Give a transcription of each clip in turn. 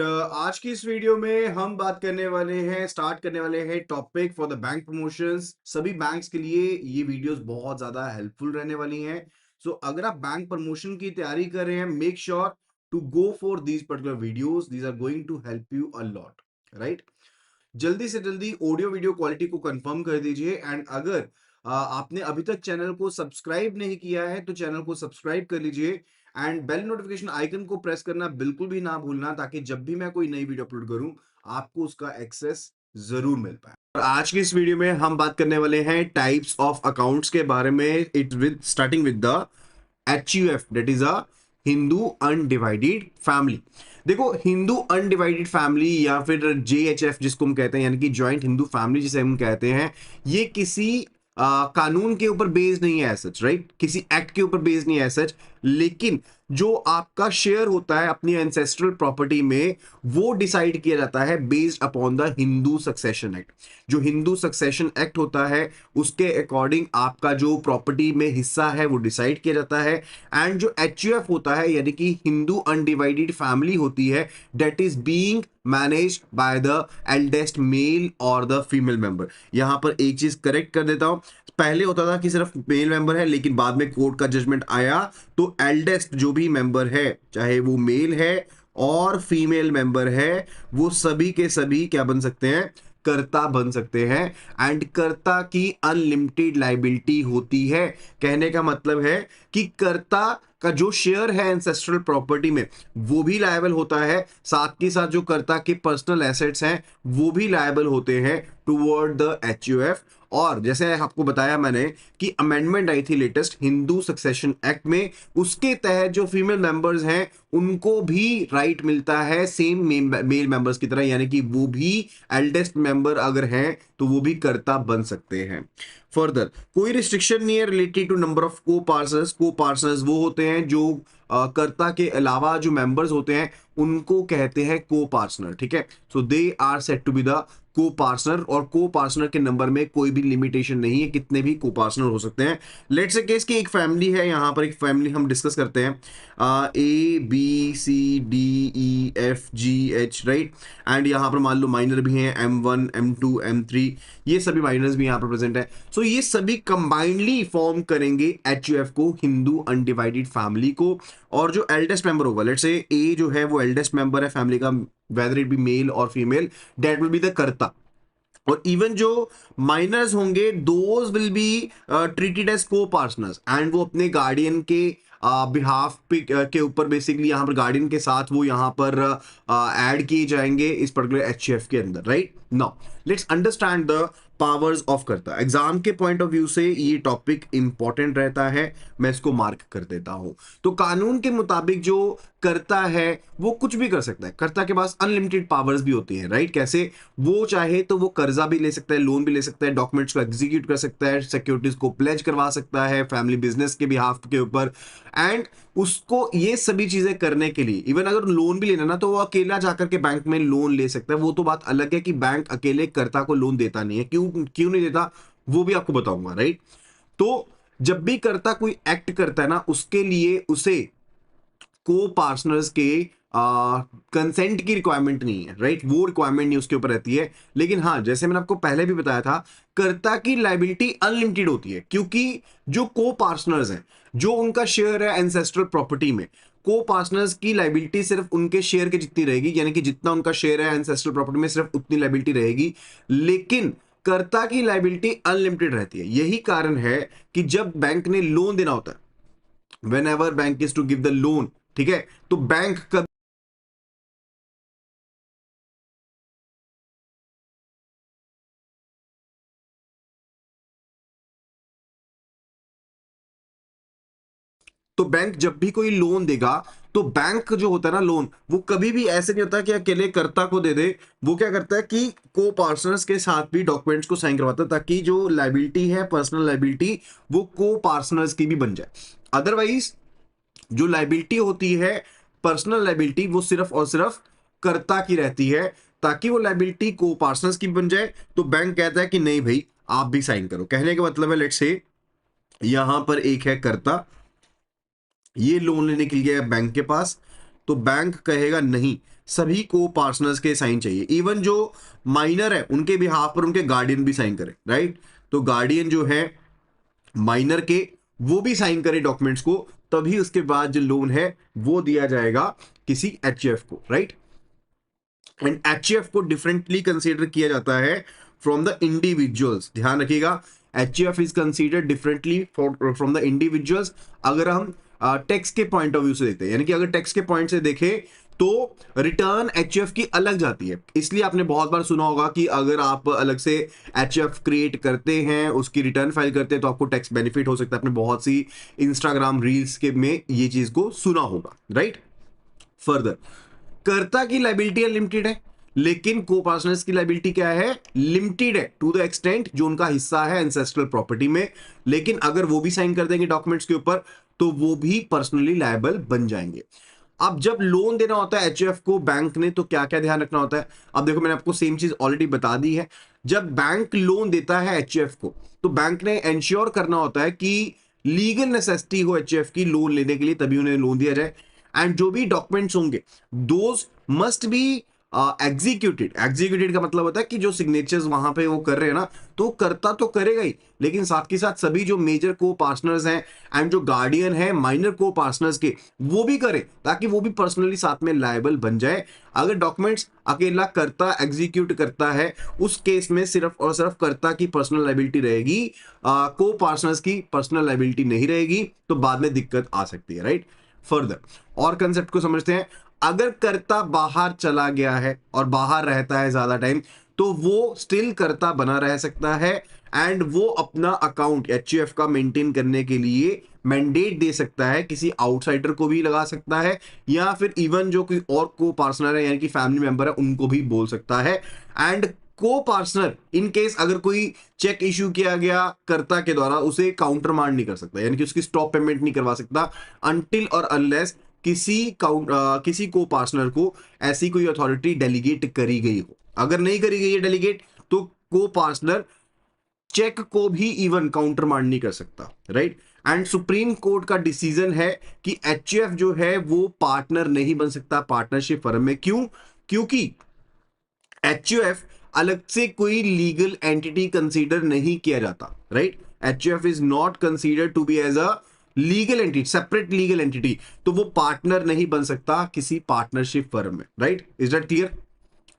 आज की इस वीडियो में हम बात करने वाले हैं स्टार्ट करने वाले हैं topic for the bank promotions. सभी बैंक्स के लिए ये वीडियोस बहुत ज़्यादा हेल्पफुल रहने वाली हैं। सो अगर आप बैंक प्रमोशन की तैयारी कर रहे हैं, make sure to go for these particular videos. These are going to help you a lot, right? जल्दी से जल्दी ऑडियो वीडियो क्वालिटी को कंफर्म कर दीजिए। एंड अगर आपने अभी तक चैनल को सब्सक्राइब नहीं किया है तो चैनल को सब्सक्राइब कर लीजिए एंड बेल नोटिफिकेशन आइकन को प्रेस करना बिल्कुल भी ना भूलना, ताकि जब भी मैं कोई नई वीडियो अपलोड करूं आपको उसका एक्सेस जरूर मिल पाए। और आज की इस वीडियो में हम बात करने वाले हैं टाइप्स ऑफ अकाउंट्स के बारे में। It with starting with the HUF, that is a Hindu undivided family. देखो, हिंदू अनडिवाइडेड फैमिली या फिर JHF जिसको हम कहते हैं, यानी कि जॉइंट हिंदू फैमिली जिसे हम कहते हैं, ये किसी कानून के ऊपर बेस्ड नहीं है सच, राइट? किसी एक्ट के ऊपर बेस्ड नहीं है सच। लेकिन जो आपका शेयर होता है अपनी एंसेस्ट्रल प्रॉपर्टी में, वो डिसाइड किया जाता है based upon the Hindu succession act. जो हिंदू सक्सेशन एक्ट होता है उसके अकॉर्डिंग आपका जो प्रॉपर्टी में हिस्सा है वो डिसाइड किया जाता है। एंड जो HUF होता है, यानी कि हिंदू अनडिवाइडेड फैमिली होती है, that is being managed by the eldest male और द फीमेल मेंबर। यहां पर एक चीज करेक्ट कर देता हूं। पहले होता था कि सिर्फ मेल मेंबर है, लेकिन बाद में कोर्ट का जजमेंट आया तो एल्डेस्ट जो भी मेंबर है, चाहे वो मेल है और फीमेल मेंबर है, वो सभी के सभी क्या बन सकते हैं? कर्ता बन सकते हैं। एंड कर्ता की अनलिमिटेड लाइबिलिटी होती है। कहने का मतलब है कि कर्ता का जो शेयर है एंसेस्ट्रल प्रॉपर्टी में वो भी लायबल होता है, साथ ही साथ जो कर्ता के पर्सनल एसेट्स हैं वो भी लायबल होते हैं टुवर्ड द HUF। और जैसे आपको बताया मैंने कि अमेंडमेंट आई थी लेटेस्ट हिंदू सक्सेशन एक्ट में, उसके तहत जो फीमेल मेंबर्स हैं उनको भी राइट मिलता है सेम मेल मेंबर्स की तरह, यानी कि वो भी एल्डेस्ट मेंबर अगर हैं तो वो भी कर्ता बन सकते हैं। फर्दर कोई रिस्ट्रिक्शन नहीं है रिलेटेड टू नंबर ऑफ को पार्सनर्स। को पार्सनर्स वो होते हैं जो कर्ता के अलावा जो मेंबर्स होते हैं उनको कहते हैं को पार्सनर, ठीक है? So they are said to be the copartner. और को पार्टनर के नंबर में कोई भी लिमिटेशन नहीं है, कितने भी को पार्टनर हो सकते हैं। लेट्स से केस की एक फैमिली है, यहां पर एक फैमिली हम डिस्कस करते हैं, ABCDEFGH, राइट? एंड यहां पर मान लो माइनर भी हैं, M1 M2 M3, ये सभी माइनर्स भी यहां पर प्रेजेंट है। सो ये सभी कंबाइंडली फॉर्म करेंगे HUF को, हिंदू अनडिवाइडेड फैमिली को। और जो एल्डेस्ट मेंबर होगा, लेट्स से ए जो है वो एल्डेस्ट मेंबर है फैमिली का, वेदर इट बी मेल और female, that will be the karta. और इवन जो माइनर्स होंगे those will be treated as co partners, and वो अपने गार्डियन के बिहाफ पे के ऊपर बेसिकली यहाँ पर गार्डियन के साथ वो यहाँ पर ऐड किए जाएंगे इस पर्टिकुलर HUF के अंदर, right? Now let's understand the powers of कर्ता। एग्जाम के पॉइंट ऑफ व्यू से ये टॉपिक इंपॉर्टेंट रहता है, मैं इसको मार्क कर देता हूं। तो कानून के मुताबिक जो कर्ता है वो कुछ भी कर सकता है। कर्ता के पास अनलिमिटेड पावर्स भी होती हैं, राइट? कैसे? वो चाहे तो वो कर्जा भी ले सकता है, लोन भी ले सकता है, डॉक्यूमेंट्स को एग्जीक्यूट कर सकता है, सिक्योरिटीज को प्लेज करवा सकता है फैमिली बिजनेस के बिहाफ के ऊपर। एंड उसको ये सभी चीजें करने के लिए इवन अगर लोन भी लेना ना तो वो अकेला जाकर के बैंक में लोन ले सकता है। वो तो बात अलग है कि बैंक अकेले कर्ता को लोन देता नहीं है। क्यों क्यों नहीं देता वो भी आपको बताऊंगा, राइट? तो जब भी कर्ता कोई एक्ट करता है ना, उसके लिए उसे को पार्टनर्स के कंसेंट की रिक्वायरमेंट नहीं है, राइट? वो रिक्वायरमेंट नहीं उसके ऊपर रहती है। लेकिन हाँ, जैसे मैंने आपको पहले भी बताया था, कर्ता की लाइबिलिटी अनलिमिटेड होती है, क्योंकि जो को पार्टनर्स हैं, जो उनका शेयर है एंसेस्ट्रल प्रॉपर्टी में, को पार्टनर्स की लाइबिलिटी सिर्फ उनके शेयर के जितनी रहेगी, यानी कि जितना उनका शेयर है एंसेस्ट्रल प्रॉपर्टी में सिर्फ उतनी लाइबिलिटी रहेगी। लेकिन कर्ता की लाइबिलिटी अनलिमिटेड रहती है। यही कारण है कि जब बैंक ने लोन देना होता है, whenever bank is to give the loan, ठीक है, तो बैंक कभी तो बैंक जब भी कोई लोन देगा तो बैंक जो होता है ना लोन, वो कभी भी ऐसे नहीं होता कि अकेले कर्ता को दे दे। वो क्या करता है कि को पार्टनर्स के साथ भी डॉक्यूमेंट्स को साइन करवाता है, ताकि जो लाइबिलिटी है पर्सनल लाइबिलिटी वो को पार्टनर्स की भी बन जाए। अदरवाइज जो लाइबिलिटी होती है पर्सनल लाइबिलिटी, वो सिर्फ और सिर्फ कर्ता की रहती है। ताकि वो लाइबिलिटी को पार्टनर्स की बन जाए तो बैंक कहता है कि नहीं भाई आप भी साइन करो। कहने का मतलब है, लेट्स से यहां पर एक है कर्ता, ये लोन लेने के लिए गया बैंक के पास, तो बैंक कहेगा नहीं, सभी को पार्टनर्स के साइन चाहिए, इवन जो माइनर है उनके बिहाफ पर उनके गार्डियन भी साइन करे, राइट। तो गार्डियन जो है माइनर के, वो भी साइन करे डॉक्यूमेंट्स को, तभी उसके बाद जो लोन है वो दिया जाएगा किसी एचएफ को, राइट। एंड एचएफ को डिफरेंटली कंसीडर किया जाता है फ्रॉम द इंडिविजुअल्स, ध्यान रखिएगा, HF is considered differently from the individuals. अगर हम टैक्स के पॉइंट ऑफ व्यू से देखते हैं, यानी कि अगर टैक्स के पॉइंट से देखें तो रिटर्न एचएफ की अलग जाती है। इसलिए आपने बहुत बार सुना होगा कि अगर आप अलग से एचएफ क्रिएट करते हैं, उसकी रिटर्न फाइल करते हैं, तो आपको टैक्स बेनिफिट हो सकता है। आपने बहुत सी इंस्टाग्राम रील्स के में ये चीज को सुना होगा, राइट। फर्दर, कर्ता की लाइबिलिटी अनलिमिटेड है, लेकिन को पार्टनर्स की लाइबिलिटी क्या है, लिमिटेड है टू द एक्सटेंट जो उनका हिस्सा है एंसेस्ट्रल प्रॉपर्टी में। लेकिन अगर वो भी साइन कर देंगे डॉक्यूमेंट्स के ऊपर तो वो भी पर्सनली लायबल बन जाएंगे। अब जब लोन देना होता है एचएफ को बैंक ने, तो क्या क्या ध्यान रखना होता है। अब देखो, मैंने आपको सेम चीज ऑलरेडी बता दी है। जब बैंक लोन देता है एचएफ को, तो बैंक ने एंश्योर करना होता है कि लीगल नेसेसिटी हो एचएफ की लोन लेने के लिए, तभी उन्हें लोन दिया जाए। एंड जो भी डॉक्यूमेंट्स होंगे those must be executed. Executed का मतलब होता है कि जो सिग्नेचर्स वहां पे वो कर रहे हैं ना, तो करता तो करेगा ही, लेकिन साथ के साथ सभी जो मेजर को पार्टनर्स हैं एंड जो गार्डियन है माइनर को पार्टनर्स के, वो भी करे, ताकि वो भी पर्सनली साथ में लायबल बन जाए। अगर डॉक्यूमेंट्स अकेला करता एग्जीक्यूट करता है, उस केस में सिर्फ और सिर्फ करता की पर्सनल लायबिलिटी रहेगी, को पार्टनर्स की पर्सनल लायबिलिटी नहीं रहेगी, तो बाद में दिक्कत आ सकती है, राइट। फर्दर और कंसेप्ट को समझते हैं। अगर कर्ता बाहर चला गया है और बाहर रहता है ज्यादा टाइम, तो वो स्टिल कर्ता बना रह सकता है एंड वो अपना अकाउंट एचयूएफ का मेंटेन करने के लिए मैंडेट दे सकता है, किसी आउटसाइडर को भी लगा सकता है, या फिर इवन जो कोई और को पार्टनर है यानी कि फैमिली मेंबर है उनको भी बोल सकता है। एंड को पार्टनर इन केस अगर कोई चेक इश्यू किया गया कर्ता के द्वारा, उसे काउंटर मांड नहीं कर सकता, यानी कि उसकी स्टॉप पेमेंट नहीं करवा सकता अनटिल और अनलेस किसी को पार्टनर को ऐसी कोई अथॉरिटी डेलीगेट करी गई हो। अगर नहीं करी गई है डेलीगेट, तो को पार्टनर चेक को भी इवन काउंटर मांड नहीं कर सकता, राइट। एंड सुप्रीम कोर्ट का डिसीजन है कि एचयूएफ जो है वो पार्टनर नहीं बन सकता पार्टनरशिप फर्म में। क्यों? क्योंकि एचयूएफ अलग से कोई लीगल एंटिटी कंसीडर नहीं किया जाता, right. HUF is not considered to be as a legal entity, separate legal entity, तो वो पार्टनर नहीं बन सकता किसी पार्टनरशिप फर्म में, right. Is that clear?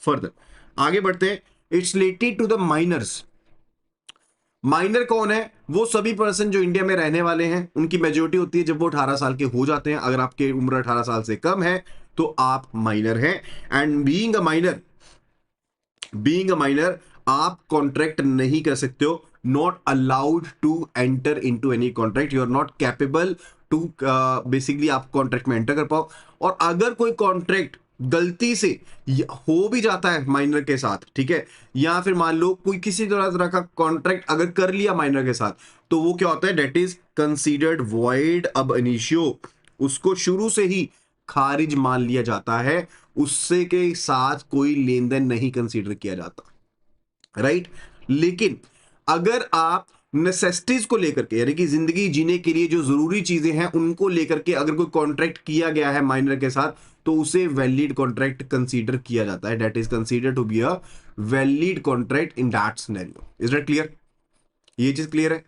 Further आगे बढ़ते हैं। It's related to the minors. Minor कौन है? वो सभी पर्सन जो इंडिया में रहने वाले हैं, उनकी मेजोरिटी होती है जब वो 18 साल के हो जाते हैं। अगर आपकी उम्र 18 साल से कम है तो आप माइनर हैं। एंड बीइंग अ माइनर आप कॉन्ट्रैक्ट नहीं कर सकते हो, not allowed to enter into any contract, you are not capable to basically आप कॉन्ट्रैक्ट में एंटर कर पाओ। और अगर कोई कॉन्ट्रैक्ट गलती से हो भी जाता है माइनर के साथ, ठीक है, या फिर मान लो कोई किसी तरह का कॉन्ट्रैक्ट अगर कर लिया माइनर के साथ, तो वो क्या होता है, date is considered void ab initio. उसको शुरू से ही खारिज मान लिया जाता है, उससे के साथ कोई लेन देन नहीं कंसीडर किया जाता, राइट। लेकिन अगर आप नेसेसिटीज को लेकर के, यानी कि जिंदगी जीने के लिए जो जरूरी चीजें हैं उनको लेकर के अगर कोई कॉन्ट्रैक्ट किया गया है माइनर के साथ, तो उसे वैलिड कॉन्ट्रैक्ट कंसीडर किया जाता है, that is consider to be a valid contract in that scenario. Is that clear? ये चीज क्लियर है?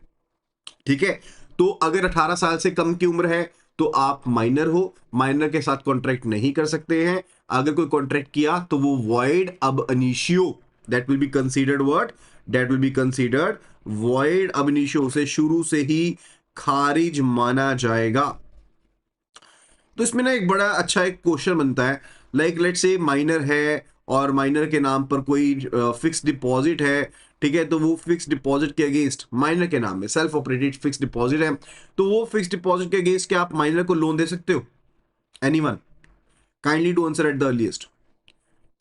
ठीक है। तो अगर 18 साल से कम की उम्र है तो आप माइनर हो, माइनर के साथ कॉन्ट्रैक्ट नहीं कर सकते हैं। अगर कोई कॉन्ट्रैक्ट किया तो वो void ab initio, that will be considered what, that will be considered void ab initio, से शुरू से ही खारिज माना जाएगा। तो इसमें ना एक बड़ा अच्छा एक क्वेश्चन बनता है, लाइक लेट्स से माइनर है और माइनर के नाम पर कोई फिक्स डिपॉजिट है, ठीक है, तो वो फिक्स डिपॉजिट के अगेंस्ट माइनर के नाम में सेल्फ ऑपरेटेड फिक्स डिपॉजिट है, तो वो फिक्स डिपॉजिट के अगेंस्ट क्या आप माइनर को लोन दे सकते हो? Anyone kindly to answer at the earliest.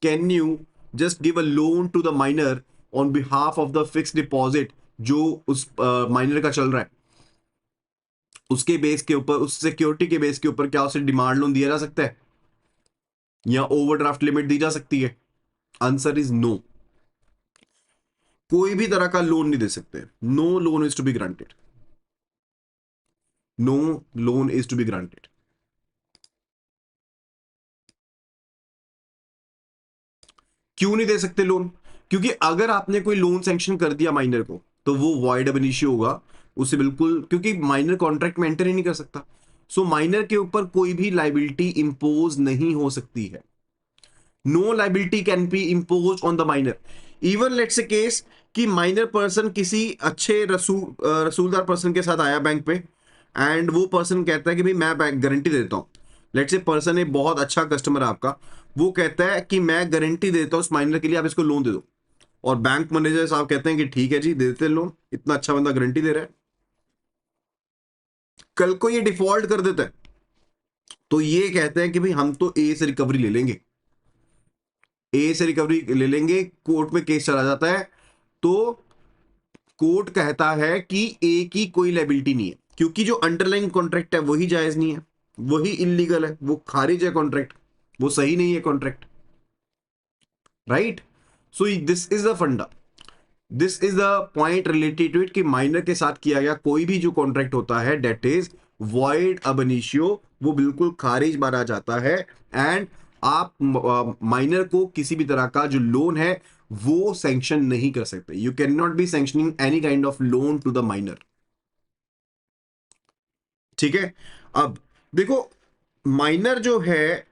Can you just give a loan to the minor on behalf of the fix deposit जो उस माइनर का चल रहा है, उसके बेस के ऊपर, उस सिक्योरिटी के बेस के ऊपर क्या उसे डिमांड लोन दिया जा सकता है या ओवरड्राफ्ट लिमिट दी जा सकती है? Answer is no. कोई भी तरह का लोन नहीं दे सकते। No loan is to be granted. No loan is to be granted. क्यों नहीं दे सकते लोन? क्योंकि अगर आपने कोई लोन सैंक्शन कर दिया माइनर को तो वो वॉइड अब इनिशियो होगा, उसे बिल्कुल, क्योंकि माइनर कॉन्ट्रैक्ट में एंटर ही नहीं कर सकता। सो माइनर के ऊपर कोई भी लाइबिलिटी इंपोज नहीं हो सकती है। No liability can be impose on the minor. Even let's a case कि माइनर पर्सन किसी अच्छे रसूलदार पर्सन के साथ आया बैंक पे, एंड वो पर्सन कहता है कि भाई मैं बैंक गारंटी देता हूँ। लेट्स से पर्सन एक बहुत अच्छा कस्टमर है आपका, वो कहता है कि मैं गारंटी देता हूँ उस माइनर के लिए, आप इसको लोन दे दो। और बैंक मैनेजर साहब कहते हैं कि ठीक है जी, दे देते हैं लोन, इतना अच्छा बंदा गारंटी दे रहा है। कल को ये डिफॉल्ट कर देता है तो ये कहते हैं कि भाई हम तो ए से रिकवरी ले लेंगे, ए से रिकवरी ले लेंगे, कोर्ट में केस चला जाता है। तो कोर्ट कहता है कि ए की कोई लायबिलिटी नहीं है, क्योंकि जो अंडरलाइन कॉन्ट्रैक्ट है वही जायज नहीं है, वही इलीगल है, वो खारिज है कॉन्ट्रैक्ट, वो सही नहीं है contract, right? So this is the funda, this is the point related to it कि माइनर के साथ किया गया कोई भी जो कॉन्ट्रैक्ट होता है date is void ab initio, वो बिल्कुल खारिज माना जाता है। एंड आप माइनर को किसी भी तरह का जो लोन है वो सैंक्शन नहीं कर सकते। You can not be sanctioning any kind of loan to the minor. ठीक है, अब देखो, माइनर जो है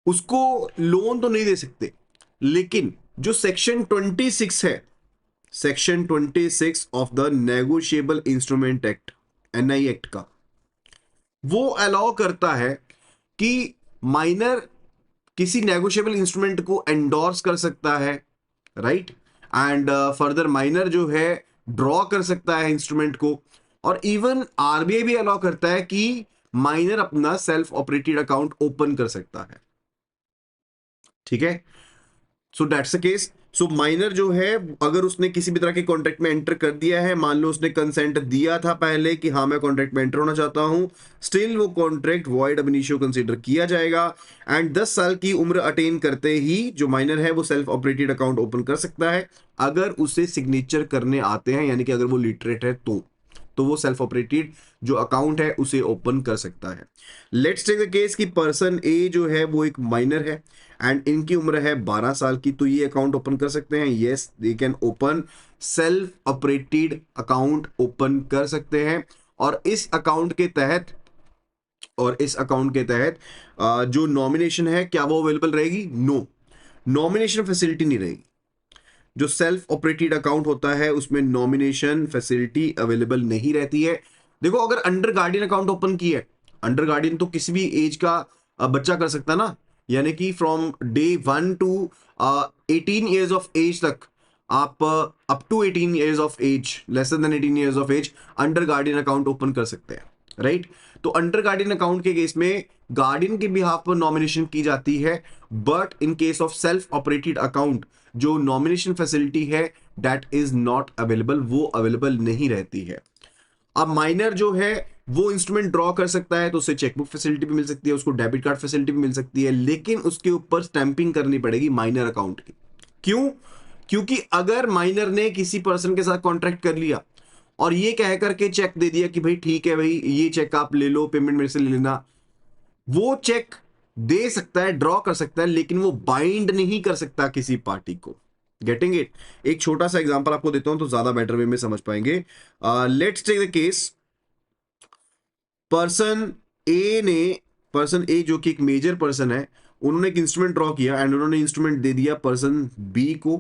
उसको लोन तो नहीं दे सकते, लेकिन जो सेक्शन 26 है, section 26 of the negotiable instrument act, NI act का, वो अलाउ करता है कि माइनर किसी नेगोशिएबल इंस्ट्रूमेंट को एंडोर्स कर सकता है, राइट? एंड फर्दर माइनर जो है ड्रॉ कर सकता है इंस्ट्रूमेंट को। और इवन आरबीआई भी अलाउ करता है कि माइनर अपना सेल्फ ऑपरेटेड अकाउंट ओपन कर सकता है। ठीक है, so that's the case. So minor जो है, अगर उसने किसी भी तरह के कॉन्ट्रैक्ट में एंटर कर दिया है, मान लो उसने कंसेंट दिया था पहले कि हाँ मैं कॉन्ट्रैक्ट में एंटर होना चाहता हूं, स्टिल वो contract void ab initio consider किया जाएगा। एंड 10 साल की उम्र अटेन करते ही जो माइनर है वो सेल्फ ऑपरेटेड अकाउंट ओपन कर सकता है, अगर उसे सिग्नेचर करने आते हैं, यानी कि अगर वो लिटरेट है तो वो सेल्फ ऑपरेटेड जो अकाउंट है उसे ओपन कर सकता है। लेट्स टेक द केस कि पर्सन ए जो है वो एक माइनर है एंड इनकी उम्र है 12 साल की, तो ये अकाउंट ओपन कर सकते हैं। Yes, they can open self operated account open कर सकते हैं। और इस अकाउंट के तहत जो नॉमिनेशन है क्या वो अवेलेबल रहेगी? नो, नॉमिनेशन फैसिलिटी नहीं रहेगी। जो सेल्फ ऑपरेटेड अकाउंट होता है उसमें नॉमिनेशन फैसिलिटी अवेलेबल नहीं रहती है। देखो, अगर अंडर गार्डियन अकाउंट ओपन किया है, अंडर गार्डियन तो किसी भी एज का बच्चा कर सकता है ना, यानी कि from day 1 to 18 years of age तक आप up to 18 years of age, lesser than 18 years of age under guardian account open कर सकते हैं, राइट? तो अंडर गार्डियन अकाउंट के केस में गार्डियन के बिहाफ पर नॉमिनेशन की जाती है, but in case of self operated account जो नॉमिनेशन फैसिलिटी है दैट इज नॉट अवेलेबल, वो अवेलेबल नहीं रहती है। अब माइनर जो है वो इंस्ट्रूमेंट ड्रॉ कर सकता है, तो उसे चेकबुक फैसिलिटी भी मिल सकती है, उसको डेबिट कार्ड फैसिलिटी भी मिल सकती है, लेकिन उसके ऊपर स्टैंपिंग करनी पड़ेगी माइनर अकाउंट की। क्यों? क्योंकि अगर माइनर ने किसी पर्सन के साथ कॉन्ट्रैक्ट कर लिया और ये कह करके चेक दे दिया कि भाई ठीक है भाई, ये चेक आप ले लो, पेमेंट मेरे से ले लेना, वो चेक दे सकता है, ड्रॉ कर सकता है, लेकिन वो बाइंड नहीं कर सकता किसी पार्टी को। Getting it? एक छोटा सा एग्जांपल आपको देता हूं तो ज्यादा बेटर वे में समझ पाएंगे। Let's take the case, person A ने, पर्सन ए जो कि एक मेजर पर्सन है, उन्होंने एक इंस्ट्रूमेंट ड्रॉ किया एंड उन्होंने इंस्ट्रूमेंट दे दिया पर्सन बी को।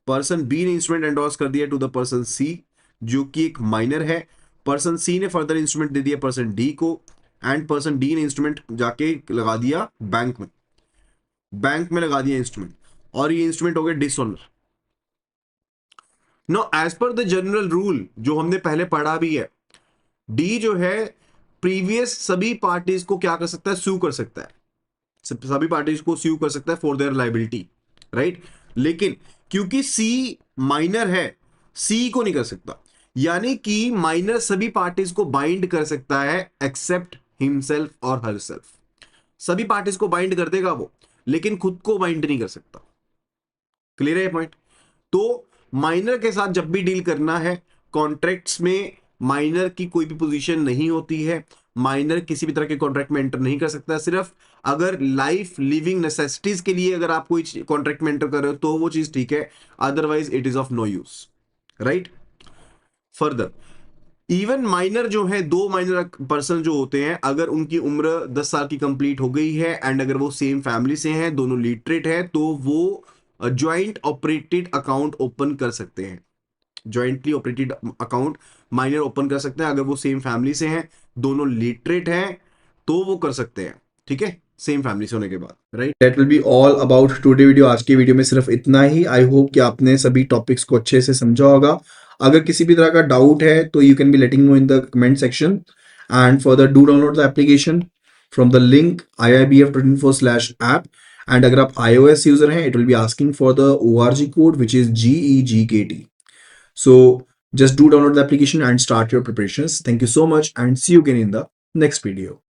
पर्सन बी ने इंस्ट्रूमेंट एंडोर्स कर दिया टू द पर्सन सी जो कि एक माइनर है। पर्सन सी ने फर्दर इंस्ट्रूमेंट दे दिया पर्सन डी को, एंड पर्सन डी ने इंस्ट्रूमेंट जाके लगा दिया बैंक में, बैंक में लगा दिया इंस्ट्रूमेंट, और ये इंस्ट्रूमेंट हो गया dishonour. No, as per the general rule जो हमने पहले पढ़ा भी है, डी जो है प्रीवियस सभी पार्टीज को क्या कर सकता है? सू कर सकता है, सभी पार्टीज को सू कर सकता है फॉर देयर लाइबिलिटी, राइट? लेकिन क्योंकि सी माइनर है, सी को नहीं कर सकता, यानी कि माइनर सभी पार्टीज को बाइंड कर सकता है एक्सेप्ट हिमसेल्फ और हरसेल्फ। सभी पार्टीज को बाइंड कर देगा वो, लेकिन खुद को बाइंड नहीं कर सकता। क्लियर है पॉइंट? तो माइनर के साथ जब भी डील करना है, कॉन्ट्रैक्ट्स में माइनर की कोई भी पोजीशन नहीं होती है, माइनर किसी भी तरह के कॉन्ट्रैक्ट में एंटर नहीं कर सकता। सिर्फ अगर लाइफ लिविंग नेसेसिटीज के लिए अगर आप कोई कॉन्ट्रैक्ट में एंटर कर रहे हो तो वो चीज ठीक है, otherwise it is of no use, right. Further, even minor जो है, दो माइनर पर्सन जो होते हैं, अगर उनकी उम्र 10 साल की कंप्लीट हो गई है एंड अगर वो सेम फैमिली से हैं, दोनों लिटरेट है, तो वो ज्वाइंट ऑपरेटेड अकाउंट ओपन कर सकते हैं। Jointly operated account minor open कर सकते हैं अगर वो सेम फैमिली से हैं, दोनों लिटरेट हैं, तो वो कर सकते हैं, ठीक है, सेम फैमिली से होने के बाद, right. That will be all about today video. आज की वीडियो में सिर्फ इतना ही। आई होप कि आपने सभी टॉपिक्स को अच्छे से समझा होगा। अगर किसी भी तरह का डाउट है तो you can be letting no in the comment section, and further do download the application from the link IIBF24/app। And अगर आप iOS यूजर हैं, it will be asking for the ORG code which is GEGKT। So just do download the application and start your preparations. Thank you so much and see you again in the next video.